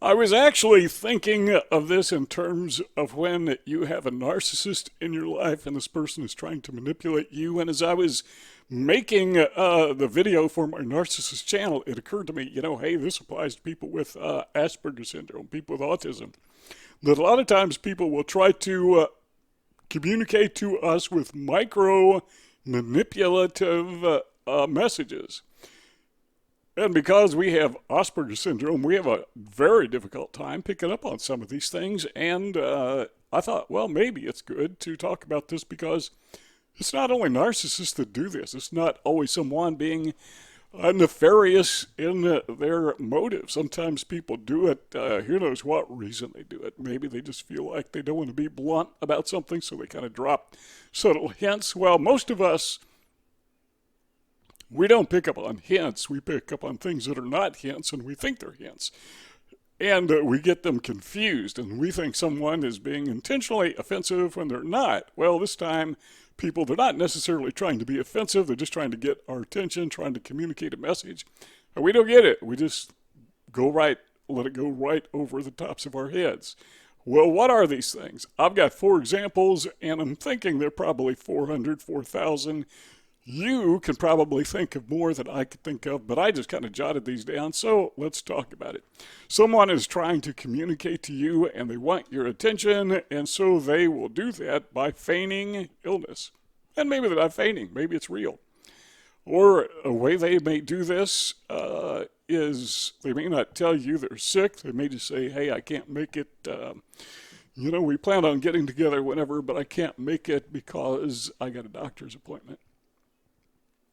I was actually thinking of this in terms of when you have a narcissist in your life and this person is trying to manipulate you. And as I was making the video for my narcissist channel, it occurred to me, hey, this applies to people with Asperger syndrome, people with autism, that a lot of times people will try to communicate to us with micro manipulative messages. And because we have Asperger syndrome, we have a very difficult time picking up on some of these things. And I thought, well, maybe it's good to talk about this because it's not only narcissists that do this. It's not always someone being nefarious in their motive. Sometimes people do it, who knows what reason they do it. Maybe they just feel like they don't want to be blunt about something, so they kind of drop subtle hints. Well, most of us, we don't pick up on hints. We pick up on things that are not hints, and we think they're hints. And we get them confused, and we think someone is being intentionally offensive when they're not. Well, this time, people, they're not necessarily trying to be offensive. They're just trying to get our attention, trying to communicate a message. And we don't get it. We just let it go right over the tops of our heads. Well, what are these things? I've got 4 examples, and I'm thinking they're probably 400, 4,000. You can probably think of more than I could think of, but I just kind of jotted these down, so let's talk about it. Someone is trying to communicate to you, and they want your attention, and so they will do that by feigning illness. And maybe they're not feigning, maybe it's real. Or a way they may do this is they may not tell you they're sick. They may just say, hey, I can't make it. We plan on getting together whenever, but I can't make it because I got a doctor's appointment.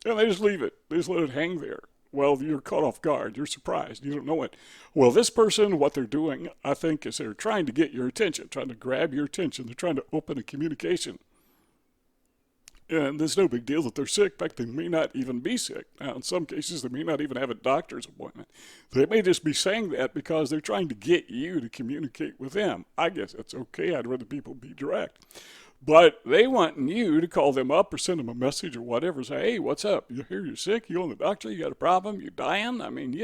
And they just leave it. They just let it hang there. Well, you're caught off guard. You're surprised. You don't know it. Well, this person, what they're doing, I think, is they're trying to get your attention, trying to grab your attention. They're trying to open a communication. And there's no big deal that they're sick. In fact, they may not even be sick. Now, in some cases, they may not even have a doctor's appointment. They may just be saying that because they're trying to get you to communicate with them. I guess that's okay. I'd rather people be direct. But they want you to call them up or send them a message or whatever. Say, hey, what's up? You hear you're sick? You going to the doctor? You got a problem? You dying? I mean,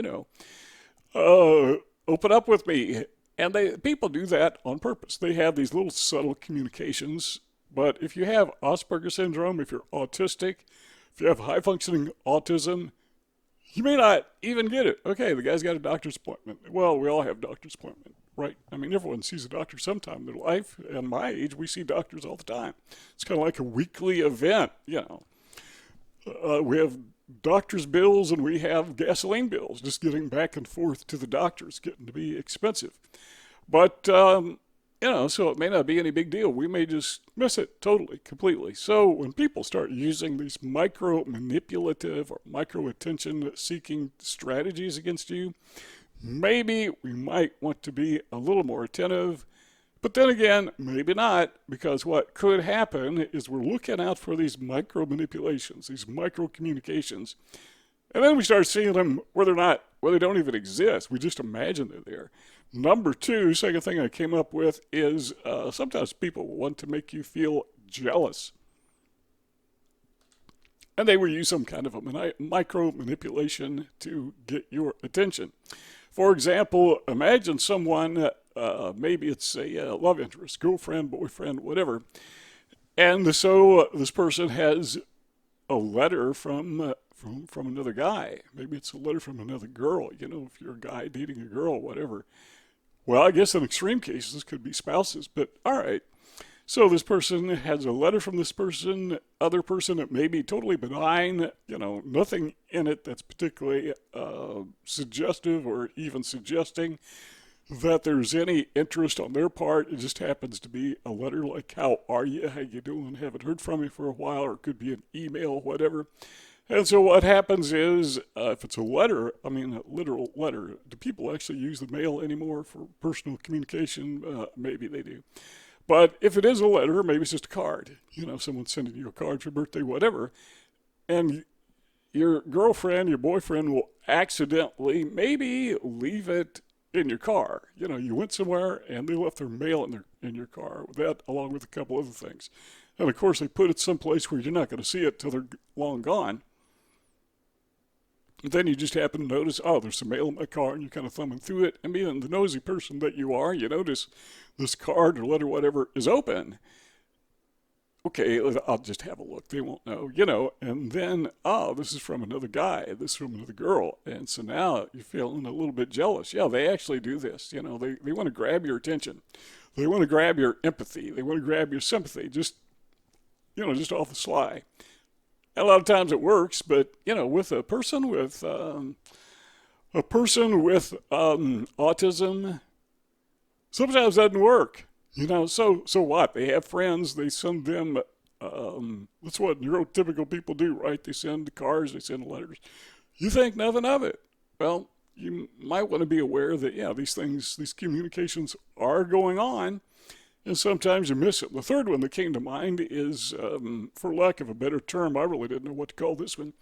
open up with me. And people do that on purpose. They have these little subtle communications. But if you have Asperger syndrome, if you're autistic, if you have high-functioning autism, you may not even get it. Okay, the guy's got a doctor's appointment. Well, we all have doctor's appointment. Right. I mean, everyone sees a doctor sometime in their life. And my age, we see doctors all the time. It's kind of like a weekly event, we have doctor's bills and we have gasoline bills. Just getting back and forth to the doctor is getting to be expensive. But, so it may not be any big deal. We may just miss it totally, completely. So when people start using these micro-manipulative or micro-attention-seeking strategies against you, maybe we might want to be a little more attentive, but then again, maybe not, because what could happen is we're looking out for these micro manipulations, these micro communications, and then we start seeing them where they don't even exist. We just imagine they're there. Number 2, second thing I came up with is sometimes people want to make you feel jealous. And they will use some kind of a micro manipulation to get your attention. For example, imagine someone, maybe it's a love interest, girlfriend, boyfriend, whatever. And so this person has a letter from another guy. Maybe it's a letter from another girl, if you're a guy dating a girl, whatever. Well, I guess in extreme cases, this could be spouses, but all right. So this person has a letter from this other person that may be totally benign, nothing in it that's particularly suggestive or even suggesting that there's any interest on their part. It just happens to be a letter like, how are you? How you doing? Haven't heard from you for a while, or it could be an email, whatever. And so what happens is, if it's a letter, a literal letter, do people actually use the mail anymore for personal communication? Maybe they do. But if it is a letter, maybe it's just a card. Someone's sending you a card for your birthday, whatever. And your girlfriend, your boyfriend will accidentally maybe leave it in your car. You went somewhere and they left their mail in your car, that along with a couple other things. And of course, they put it someplace where you're not going to see it till they're long gone. Then you just happen to notice, oh, there's some mail in my car, and you're kind of thumbing through it. And being the nosy person that you are, you notice this card or letter, whatever, is open. Okay, I'll just have a look. They won't know, And then, oh, this is from another guy. This is from another girl. And so now you're feeling a little bit jealous. Yeah, they actually do this. They want to grab your attention. They want to grab your empathy. They want to grab your sympathy, just off the sly. And a lot of times it works, but, with a person with autism, sometimes that doesn't work. So what? They have friends. They send them. That's what neurotypical people do, right? They send cards. They send letters. You think nothing of it. Well, you might want to be aware that these things, these communications are going on, and sometimes you miss it. The third one that came to mind is, for lack of a better term, I really didn't know what to call this one,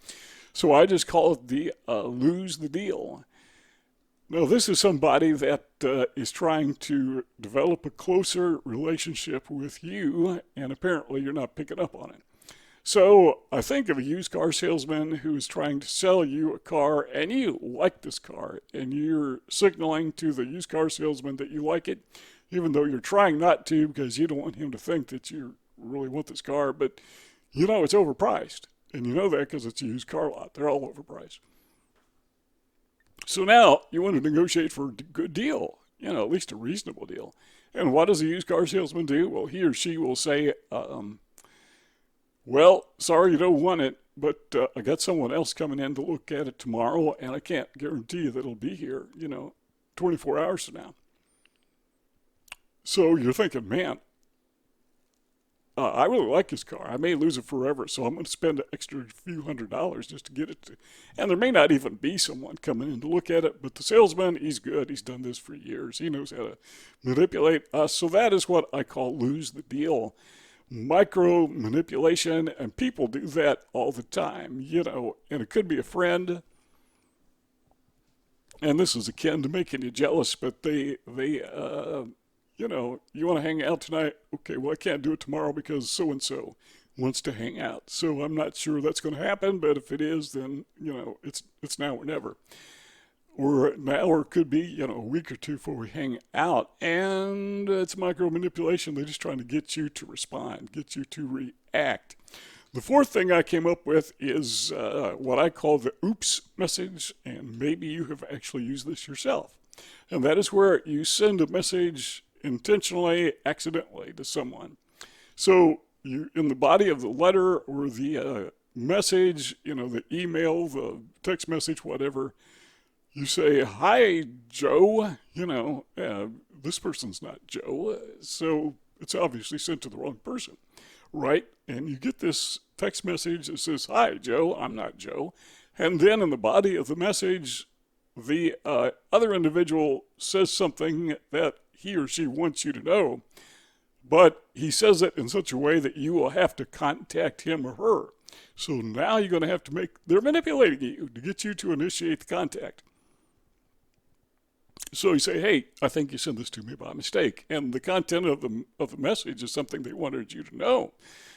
so I just call it the lose the deal. Now, this is somebody that is trying to develop a closer relationship with you, and apparently you're not picking up on it. So I think of a used car salesman who is trying to sell you a car, and you like this car, and you're signaling to the used car salesman that you like it, even though you're trying not to because you don't want him to think that you really want this car, but it's overpriced. And you know that because it's a used car lot. They're all overpriced. So now you want to negotiate for a good deal, at least a reasonable deal. And what does a used car salesman do? Well, he or she will say, well, sorry you don't want it, but I got someone else coming in to look at it tomorrow, and I can't guarantee you that it'll be here, 24 hours from now. So you're thinking, man, I really like this car. I may lose it forever, so I'm going to spend an extra few $100s just to get it to. And there may not even be someone coming in to look at it, but the salesman, he's good. He's done this for years. He knows how to manipulate us. So that is what I call lose the deal. Micro manipulation, and people do that all the time, and it could be a friend. And this is akin to making you jealous, but they you want to hang out tonight? Okay, well, I can't do it tomorrow because so-and-so wants to hang out. So I'm not sure that's going to happen, but if it is, then, it's now or never. Or now, or it could be, a week or two before we hang out. And it's micro-manipulation. They're just trying to get you to respond, get you to react. The fourth thing I came up with is what I call the oops message, and maybe you have actually used this yourself. And that is where you send a message intentionally, accidentally to someone. So you, in the body of the letter or the message, the email, the text message, whatever, you say, hi, Joe, this person's not Joe, so it's obviously sent to the wrong person, right? And you get this text message that says, hi, Joe, I'm not Joe. And then in the body of the message, the other individual says something that he or she wants you to know, but he says it in such a way that you will have to contact him or her. So now you're going to have to they're manipulating you to get you to initiate the contact. So you say, hey, I think you sent this to me by mistake. And the content of the message is something they wanted you to know.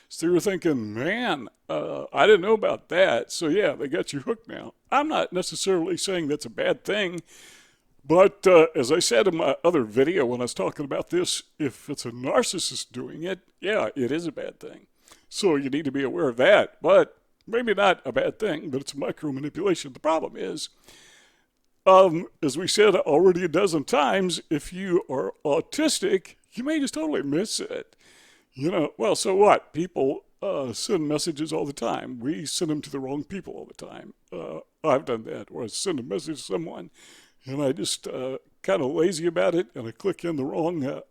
So you're thinking, man, I didn't know about that. So yeah, they got you hooked now. I'm not necessarily saying that's a bad thing. But as I said in my other video when I was talking about this, if it's a narcissist doing it, yeah, it is a bad thing. So you need to be aware of that. But maybe not a bad thing, but it's micromanipulation. The problem is, as we said already a dozen times, if you are autistic, you may just totally miss it. Well, so what? People send messages all the time. We send them to the wrong people all the time. I've done that, where I send a message to someone, and I just kind of lazy about it, and I click in the wrong, the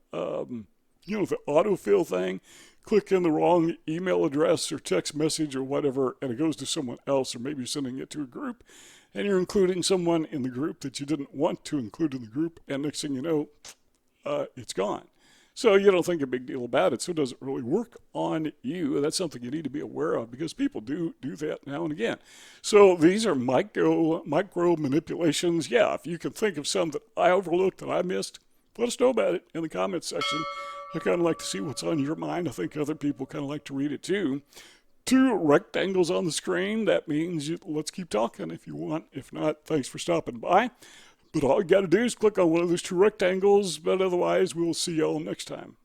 autofill thing, click in the wrong email address or text message or whatever, and it goes to someone else, or maybe you're sending it to a group, and you're including someone in the group that you didn't want to include in the group, and next thing you know, it's gone. So you don't think a big deal about it, so it doesn't really work on you. That's something you need to be aware of, because people do that now and again. So these are micro manipulations. Yeah, if you can think of some that I overlooked and I missed, let us know about it in the comments section. I kind of like to see what's on your mind. I think other people kind of like to read it too. two rectangles on the screen. That means let's keep talking if you want. If not, thanks for stopping by. But all you got to do is click on one of those two rectangles, but otherwise we'll see y'all next time.